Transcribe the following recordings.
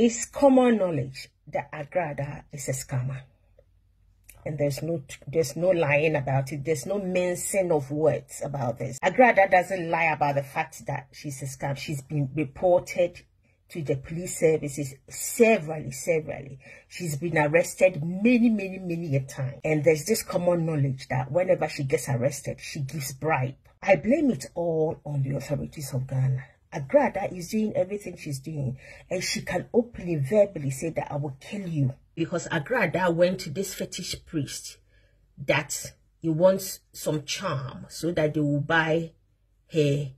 It's common knowledge that Agradaa is a scammer. And there's no lying about it. There's no mincing of words about this. Agradaa doesn't lie about the fact that she's a scam. She's been reported to the police services severally. She's been arrested many a time. And there's this common knowledge that whenever she gets arrested, she gives bribe. I blame it all on the authorities of Ghana. Agradaa is doing everything she's doing, and she can openly, verbally say that I will kill you. Because Agradaa went to this fetish priest that he wants some charm so that they will buy her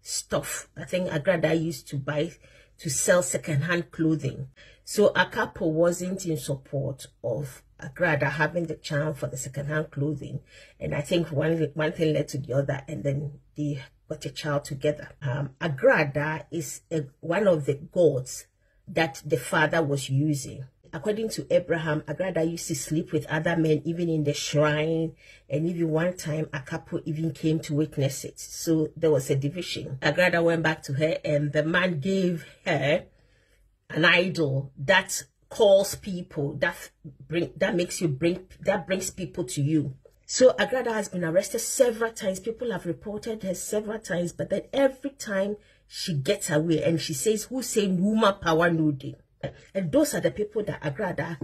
stuff. I think Agradaa used to sell second-hand clothing. So Akapo wasn't in support of Agradaa having the charm for the second-hand clothing. And I think one thing led to the other, and then they got a child together. Agradaa is one of the gods that the father was using. According to Abraham, Agradaa used to sleep with other men, even in the shrine. And even one time, Akapo even came to witness it. So there was a division. Agradaa went back to her, and the man gave her an idol that calls people, that brings people to you. So Agradaa has been arrested several times. People have reported her several times, but then every time she gets away and she says, "Who say Numa power no day?" And those are the people that Agradaa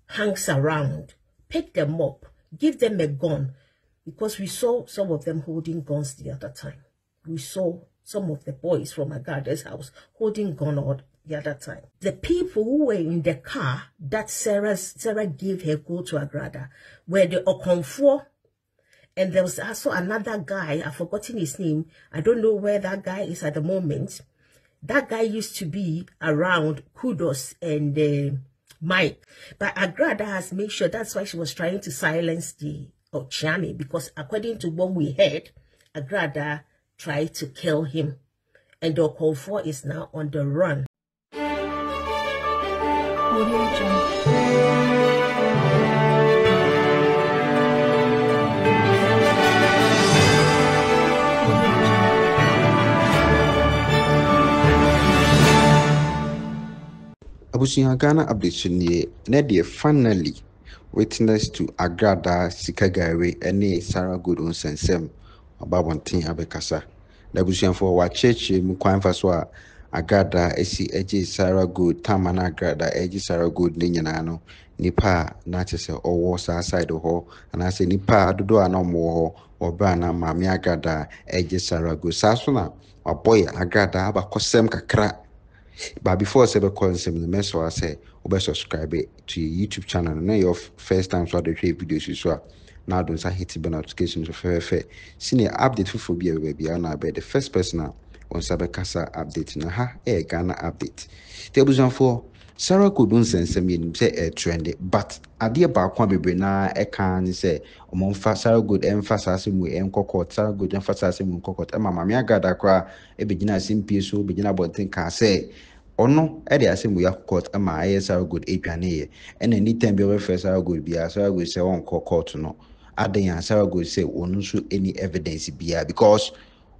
hangs around. Pick them up, give them a gun, because we saw some of them holding guns the other time. We saw some of the boys from Agrada's house holding gun the other time. The people who were in the car that Sarah gave her go to Agradaa were the Okonfo, and there was also another guy, I've forgotten his name. I don't know where that guy is at the moment. That guy used to be around Kudos and Mike. But Agradaa has made sure, that's why she was trying to silence the Ochiami, because according to what we heard, Agradaa tried to kill him. And the Okonfo is now on the run. Abusian Ghana update ni Nadia finally witness to Agradaa Sikagari and Sarah Good on Sensem about one thing Abekasa. The Abusian for what church Mukwan Faswa Agradaa esi eji Sarah Good Tamana Agradaa eji Sarah Good Ninyanano Nipa Natchese or was outside of her, and I say Nipa do no more or Bana Mammy Agradaa eji Sarah Good Sasuna or boy Agradaa Abakosem Kakra. But before I say the concept, the message I say, subscribe to your YouTube channel. Now your first time so the videos so now don't say hit the notifications of fair. Senior update for be baby. I now be the first person on Sabekasa update. Na ha Ghana update. Table for Sarah couldn't send me say a trendy, but idea back one baby na can say among Sarah good emphasizing we court Sarah good emphasizing we court. Mamma mia gada cry a beginner simple so begin about think I say. Ono e dey asem we court ama aye Sarah good aduane and anytime be we first Sarah good bia Sarah good say on court no adan Sarah good say onu so any evidence bia because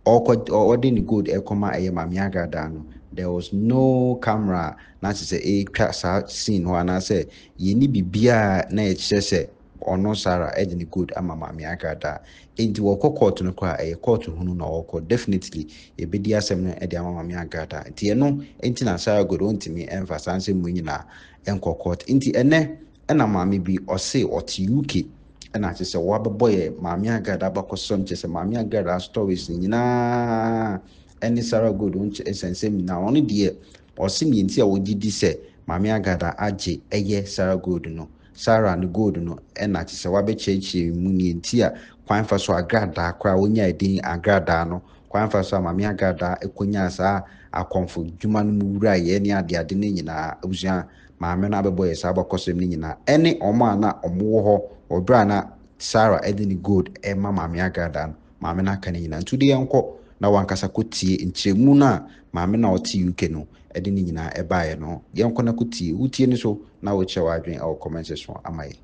or didn't good e koma aye Mami Agradaa no there was no camera na say e twa scene ho na say ye ni bibia na e kire say ono Sarah e didn't good ama Mami Agradaa enti wo court no kwa e court hunu na wo definitely e be di asem no e di ama Mami Agradaa enti no enti na Sarah good ontimi emphasize mu nyina enko court enti ene na Mami bi o say ot UK and I say boy Mami Agradaa bakosom che say Mami Agradaa stories nyina any Sarah good won't essence na only dear or sim yinti a wogidi say Mami Agradaa age eye Sarah good no Sarah and good no and I say wabe chechi muni ntia kwan fa so Agradaa kwa wonya edin Agradaa no kwan fa so Mami Agradaa ekonya sa akonfo dwuma no mu wura ye ne ade ne nyina abusia maame na abeboye sa abakosem ne nyina ene omo na omo ho obra na Sarah edini good e Mami Agradaa no maame na kan nyina ntudi enko na wankasa kotie nkyeremu na maame na oti UK no edini nyina e baaye no yenko na kotie utie ni so na wo che wadwen our comment section amaye.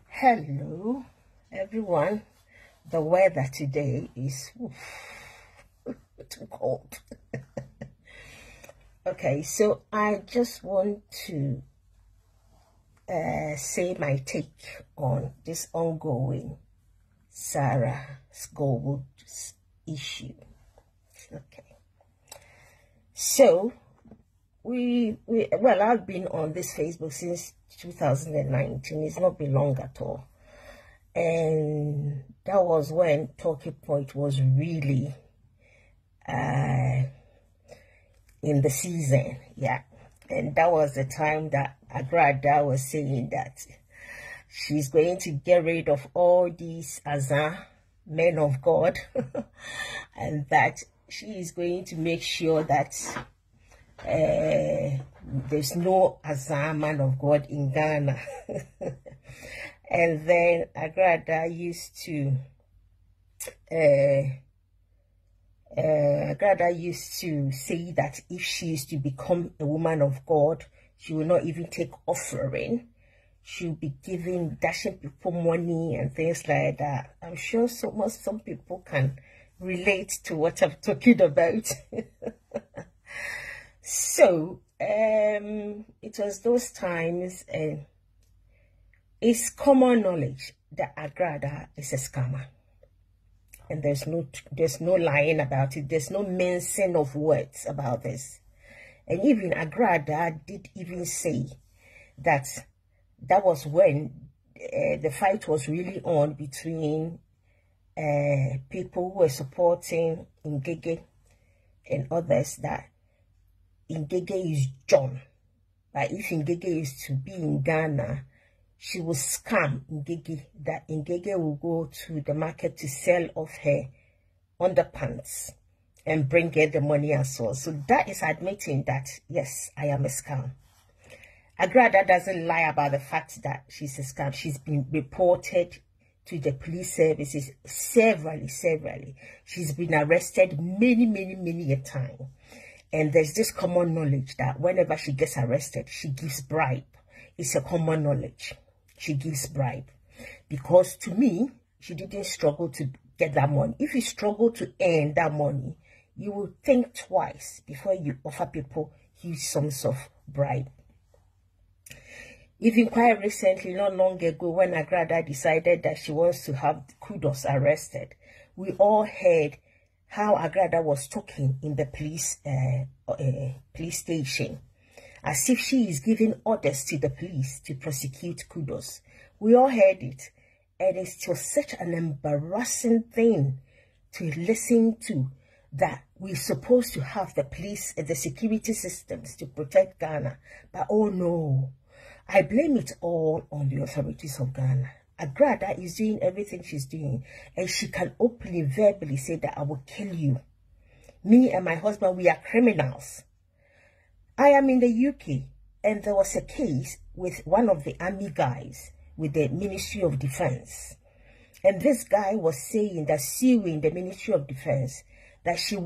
Hello everyone. The weather today is too cold. Okay, so I just want to say my take on this ongoing Sarah Gold issue. Okay, so well, I've been on this Facebook since 2019. It's not been long at all, and that was when Talking Point was really in the season, yeah. And that was the time that Agradaa was saying that she's going to get rid of all these Azan men of God and that she is going to make sure that there's no Azan man of God in Ghana. And then Agradaa used to say that if she is to become a woman of God, she will not even take offering. She'll be dashing people money and things like that. I'm sure some people can relate to what I'm talking about. So it was those times, and it's common knowledge that Agradaa is a scammer. And there's no lying about it. There's no mincing of words about this. And even Agradaa did even say that was when the fight was really on between people who were supporting Ngege and others, that Ngege is John. But if Ngege is to be in Ghana, she will scam Ngege, that Ngege will go to the market to sell off her underpants and bring her the money as well. So that is admitting that, yes, I am a scam. Agradaa doesn't lie about the fact that she's a scam. She's been reported to the police services severally. She's been arrested many a time. And there's this common knowledge that whenever she gets arrested, she gives bribe. It's a common knowledge. She gives bribe. Because to me, she didn't struggle to get that money. If you struggle to earn that money, you will think twice before you offer people huge sums of bribe. Even quite recently, not long ago, when Agradaa decided that she wants to have Kudos arrested, we all heard how Agradaa was talking in the police station, as if she is giving orders to the police to prosecute Kudos. We all heard it, and it was such an embarrassing thing to listen to, that we're supposed to have the police and the security systems to protect Ghana. But oh no, I blame it all on the authorities of Ghana. Agradaa is doing everything she's doing, and she can openly, verbally say that I will kill you. Me and my husband, we are criminals. I am in the UK, and there was a case with one of the army guys with the Ministry of Defense. And this guy was saying that, suing the Ministry of Defense, that he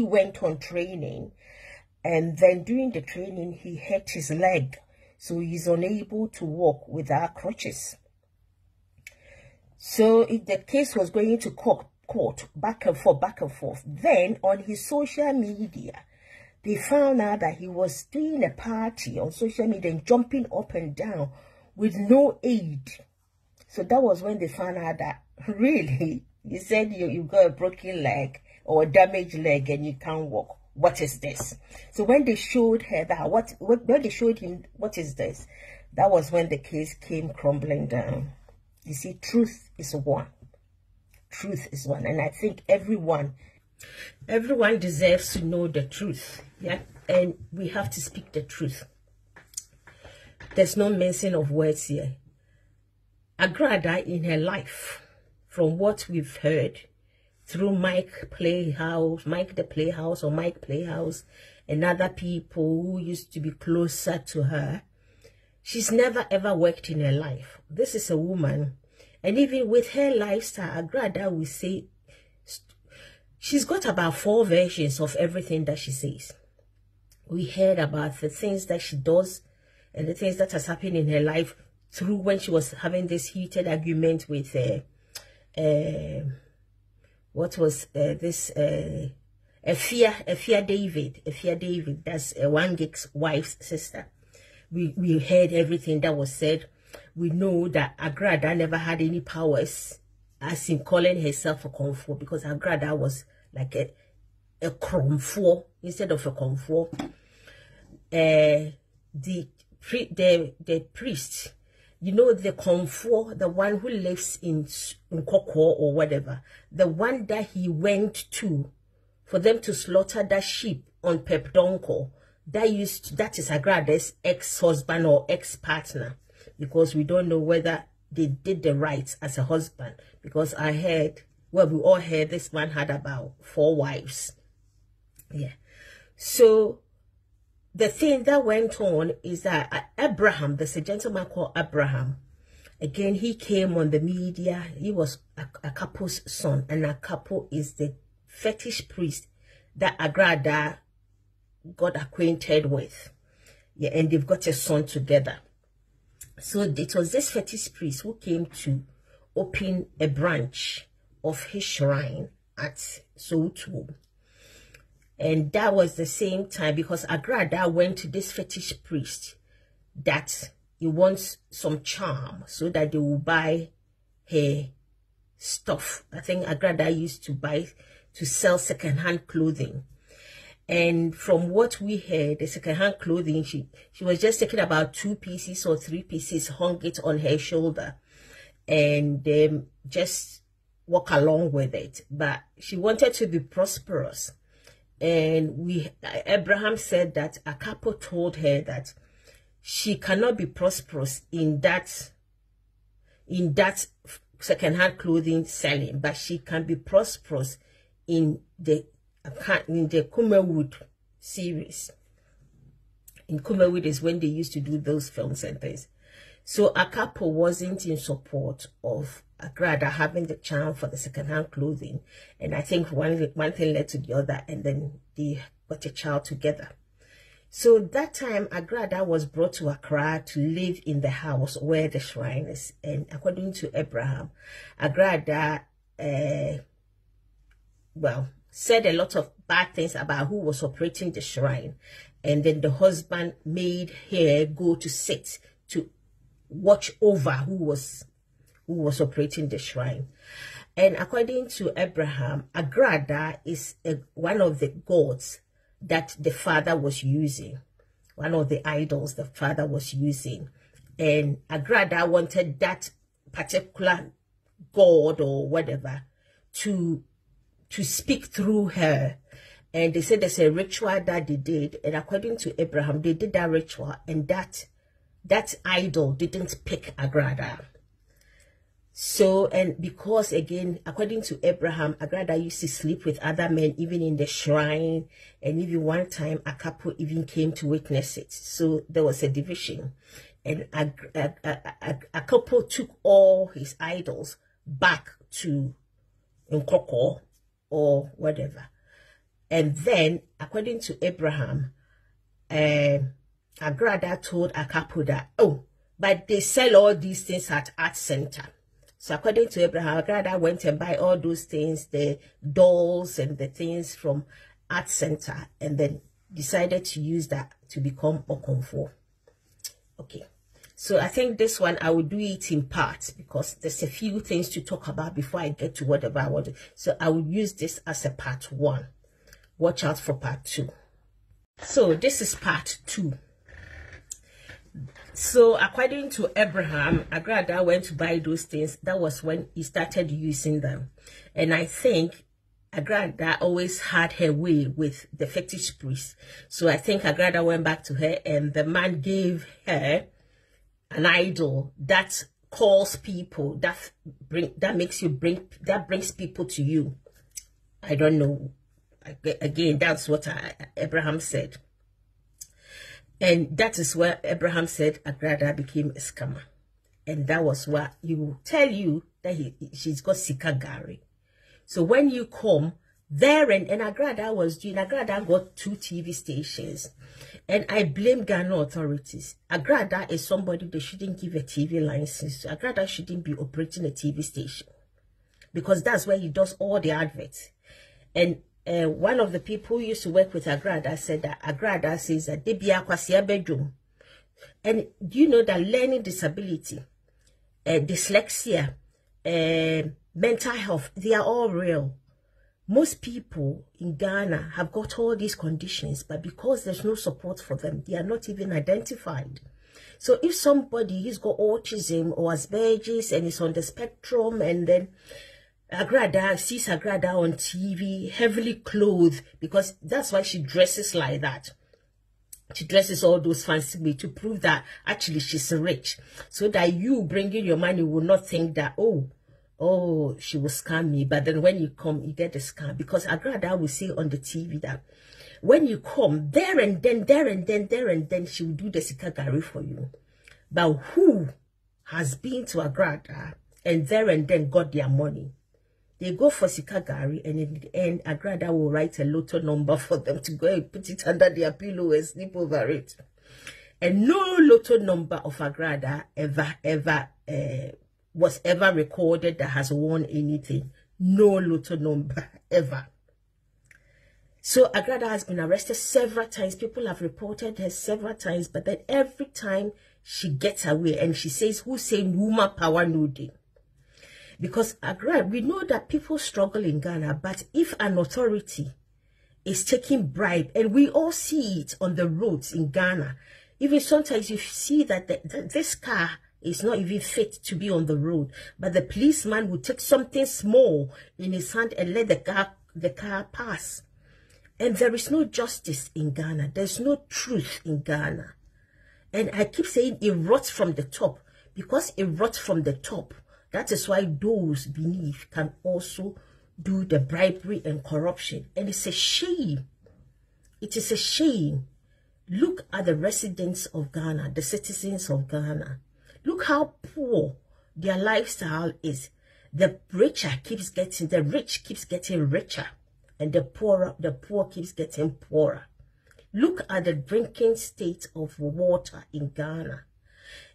went on training, and then during the training, he hurt his leg. So he's unable to walk without crutches. So if the case was going to court, back and forth, then on his social media, they found out that he was doing a party on social media and jumping up and down with no aid. So that was when they found out that, really, you said you got a broken leg or a damaged leg and you can't walk. What is this? So when they showed her that, when they showed him, what is this? That was when the case came crumbling down. You see, truth is one. Truth is one. And I think everyone deserves to know the truth. Yeah. And we have to speak the truth. There's no mention of words here. Agradaa in her life, from what we've heard, through Mike the Playhouse, and other people who used to be closer to her, she's never ever worked in her life. This is a woman, and even with her lifestyle, Agradaa will say she's got about 4 versions of everything that she says. We heard about the things that she does and the things that has happened in her life through when she was having this heated argument with Efia David, that's One Gig's wife's sister. We heard everything that was said. We know that Agradaa never had any powers, as in calling herself a Komfo, because Agradaa was like a Kromfo instead of a Komfo. The priest, you know, the Komfo, the one who lives in Koko or whatever, the one that he went to for them to slaughter that sheep on Pepdonko, that is Agrada's ex-husband or ex-partner, because we don't know whether they did the rights as a husband, because I heard, well, we all heard this man had about 4 wives. Yeah. So the thing that went on is that Abraham, there's a gentleman called Abraham. Again, he came on the media. He was a couple's son, and a couple is the fetish priest that Agradaa got acquainted with. Yeah, and they've got a son together. So it was this fetish priest who came to open a branch of his shrine at Soweto. And that was the same time, because Agradaa went to this fetish priest that he wants some charm so that they will buy her stuff. I think Agradaa used to sell second-hand clothing. And from what we heard, the second-hand clothing, she was just taking about 2 pieces or 3 pieces, hung it on her shoulder, and just walk along with it. But she wanted to be prosperous. And Abraham said that a couple told her that she cannot be prosperous in that second-hand clothing selling, but she can be prosperous in the Kumawood series. In Kumawood is when they used to do those films and things. So a couple wasn't in support of Agradaa having the charm for the second-hand clothing, and I think one thing led to the other, and then they got a child together. So that time Agradaa was brought to Accra to live in the house where the shrine is, and according to Abraham, Agradaa said a lot of bad things about who was operating the shrine, and then the husband made her go to sit to watch over who was operating the shrine. And according to Abraham, Agradaa is one of the gods that the father was using, one of the idols the father was using, and Agradaa wanted that particular god or whatever to speak through her. And they said there's a ritual that they did, and according to Abraham, they did that ritual, and that idol didn't pick Agradaa. So, and because again, according to Abraham, Agradaa used to sleep with other men, even in the shrine, and even one time a couple even came to witness it. So there was a division, and a couple took all his idols back to Nkoko or whatever. And then, according to Abraham, Agradaa told a couple that, oh, but they sell all these things at Art Center. So according to Abraham, Agradaa went and buy all those things, the dolls and the things from Art Center, and then decided to use that to become Okomfo. Okay. So I think this one, I will do it in parts because there's a few things to talk about before I get to whatever I want to. So I will use this as a part 1. Watch out for part 2. So this is part 2. So according to Abraham, Agradaa went to buy those things. That was when he started using them. And I think Agradaa always had her way with the fetish priest. So I think Agradaa went back to her, and the man gave her an idol that calls people, that brings people to you. I don't know. Again, that's what Abraham said. And that is where Abraham said Agradaa became a scammer. And that was what he will tell you that she's got Sikagari. So when you come there, and Agradaa was doing, Agradaa got 2 TV stations. And I blame Ghana authorities. Agradaa is somebody they shouldn't give a TV license. Agradaa shouldn't be operating a TV station, because that's where he does all the adverts. And one of the people who used to work with Agradaa said that Agradaa says that they be akwasia bedroom. And do you know that learning disability, dyslexia, mental health, they are all real. Most people in Ghana have got all these conditions, but because there's no support for them, they are not even identified. So if somebody has got autism or Asperger's and is on the spectrum, and then Agradaa sees Agradaa on TV, heavily clothed, because that's why she dresses like that. She dresses all those fancy way to prove that actually she's rich, so that you bringing your money will not think that, oh, she will scam me. But then when you come, you get the scam, because Agradaa will say on the TV that when you come, there and then she will do the sikagari for you. But who has been to Agradaa and there and then got their money? They go for sikagari, and in the end, Agradaa will write a lotto number for them to go and put it under their pillow and sleep over it. And no lotto number of Agradaa was ever recorded that has won anything. No lotto number ever. So Agradaa has been arrested several times. People have reported her several times, but then every time she gets away and she says, who say woman power no day? Because Agradaa, we know that people struggle in Ghana, but if an authority is taking bribe, and we all see it on the roads in Ghana, even sometimes you see that this car is not even fit to be on the road, but the policeman will take something small in his hand and let the car pass. And there is no justice in Ghana. There's no truth in Ghana. And I keep saying it rots from the top, because it rots from the top. That is why those beneath can also do the bribery and corruption. And it's a shame. It is a shame. Look at the residents of Ghana, the citizens of Ghana. Look how poor their lifestyle is. The rich keeps getting richer, and the poor keeps getting poorer. Look at the drinking state of water in Ghana.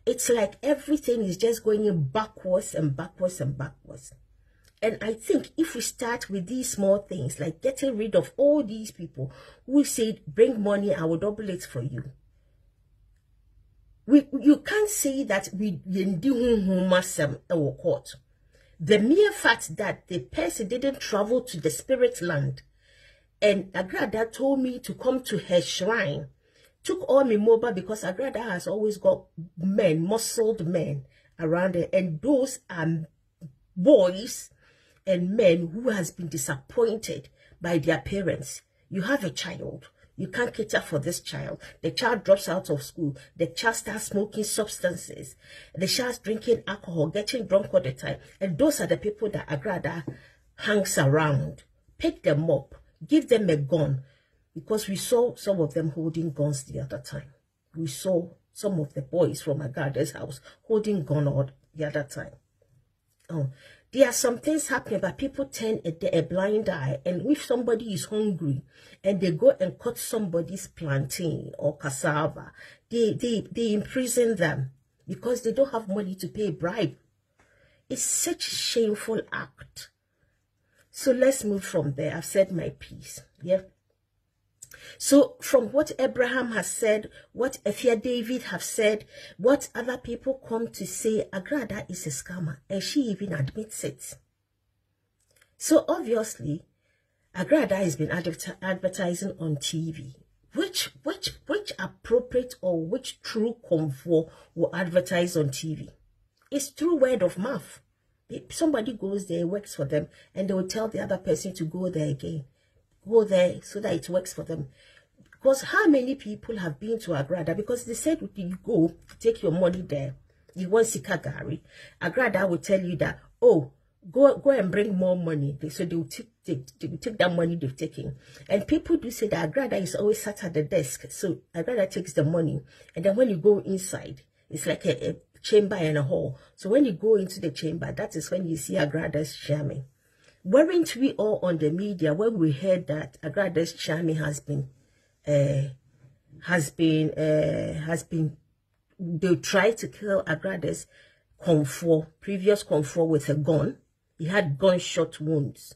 It's like everything is just going backwards and backwards and backwards. And I think if we start with these small things, like getting rid of all these people who say, bring money, I will double it for you. You can't say that we court. The mere fact that the person didn't travel to the spirit land, and Agradaa told me to come to her shrine, took all my mobile, because Agradaa has always got men, muscled men around her, and those are boys and men who has been disappointed by their parents. You have a child. You can't cater for this child. The child drops out of school. The child starts smoking substances. The child's drinking alcohol, getting drunk all the time. And those are the people that Agradaa hangs around. Pick them up. Give them a gun. Because we saw some of them holding guns the other time. We saw some of the boys from Agrada's house holding gun all the other time. Oh, there are some things happening, but people turn a blind eye. And if somebody is hungry and they go and cut somebody's plantain or cassava, they imprison them because they don't have money to pay a bribe. It's such a shameful act. So let's move from there. I've said my piece. Yeah. So from what Abraham has said, what Efia David have said, what other people come to say, Agradaa is a scammer, and she even admits it. So obviously, Agradaa has been advertising on TV. Which appropriate or which true convo will advertise on TV? It's through word of mouth. If somebody goes there, works for them, and they will tell the other person to go there again. Go there so that it works for them. Because how many people have been to Agradaa? Because they said you go, take your money there. You want sikagari. Agradaa will tell you that, oh, go and bring more money. So they will take that money they've taken. And people do say that Agradaa is always sat at the desk. So Agradaa takes the money. And then when you go inside, it's like a chamber and a hall. So when you go into the chamber, that is when you see Agrada's charming. Weren't we all on the media when we heard that Agrada's charming has been they tried to kill Agrada's previous comfort with a gun. He had gunshot wounds.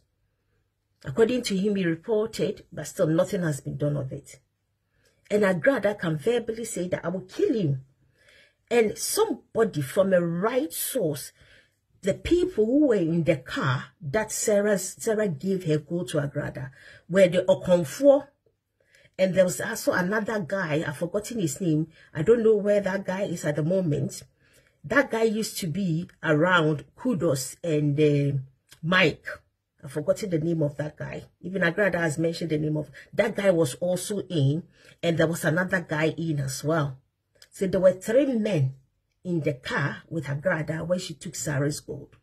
According to him, he reported, but still nothing has been done of it. And Agradaa can verbally say that I will kill you. And somebody from a right source, the people who were in the car that Sarah gave her gold to Agradaa, were the Okonfo. And there was also another guy, I've forgotten his name. I don't know where that guy is at the moment. That guy used to be around Kudos and Mike. I've forgotten the name of that guy. Even Agradaa has mentioned the name of that guy was also in, and there was another guy in as well. So there were 3 men in the car with Agradaa when she took Sarah's gold.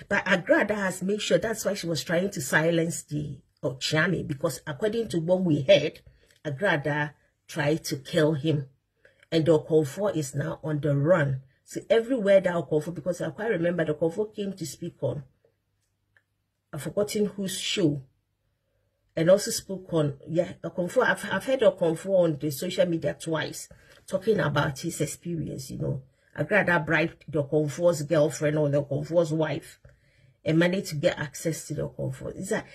But Agradaa has made sure, that's why she was trying to silence the Ochiami, because according to what we heard, Agradaa tried to kill him. And the Okonfo is now on the run. So everywhere that Okonfo, because I quite remember the Okonfo came to speak on, I've forgotten whose show, and also spoke on, Okonfo. I've heard Okonfo on the social media twice, talking about his experience, you know. Agradaa bribed the Okonfo's girlfriend or the Okonfo's wife and managed to get access to the Okonfo. It's like,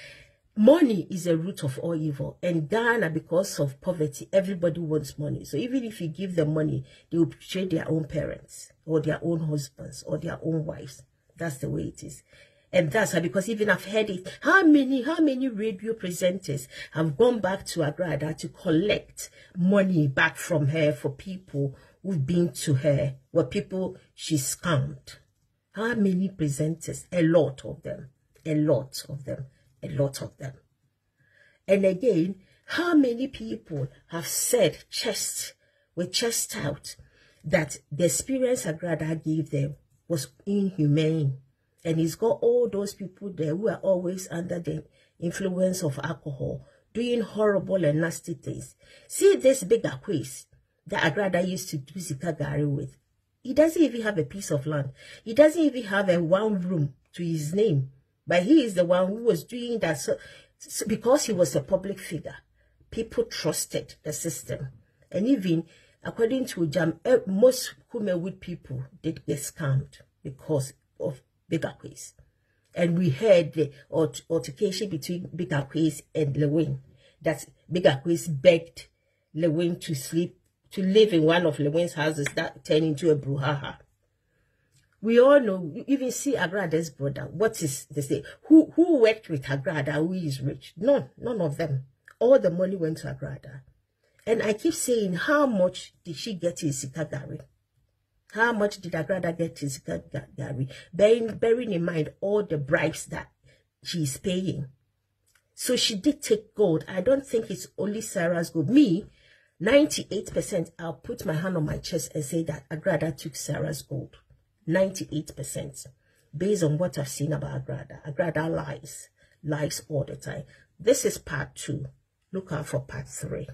money is a root of all evil. And Ghana, because of poverty, everybody wants money. So even if you give them money, they will betray their own parents or their own husbands or their own wives. That's the way it is. And that's why, because even I've heard it, how many radio presenters have gone back to Agradaa to collect money back from her for people who've been to her, were people she scammed. How many presenters? A lot of them. A lot of them. A lot of them. And again, how many people have said with chest out, that the experience Agradaa gave them was inhumane. And he's got all those people there who are always under the influence of alcohol, doing horrible and nasty things. See this bigger quiz that Agradaa used to do Sikagari with. He doesn't even have a piece of land. He doesn't even have a 1 room to his name. But he is the one who was doing that. So because he was a public figure, people trusted the system. And even according to Jam, most Kumewood people did get scammed because of Bigger Quiz. And we heard the altercation between Bigger Quiz and Lewin, that Bigger Quiz begged Lewin to live in one of Lewin's houses that turned into a brouhaha. We all know, you even see Agrada's brother. What is they say? Who worked with Agradaa? Who is rich? None of them. All the money went to Agradaa. And I keep saying, how much did she get in Sikagari? How much did Agradaa get in Sikagari? Bearing in mind all the bribes that she's paying. So she did take gold. I don't think it's only Sarah's gold. Me, 98%, I'll put my hand on my chest and say that Agradaa took Sarah's gold. 98%. Based on what I've seen about Agradaa. Agradaa lies all the time. This is part 2. Look out for part 3.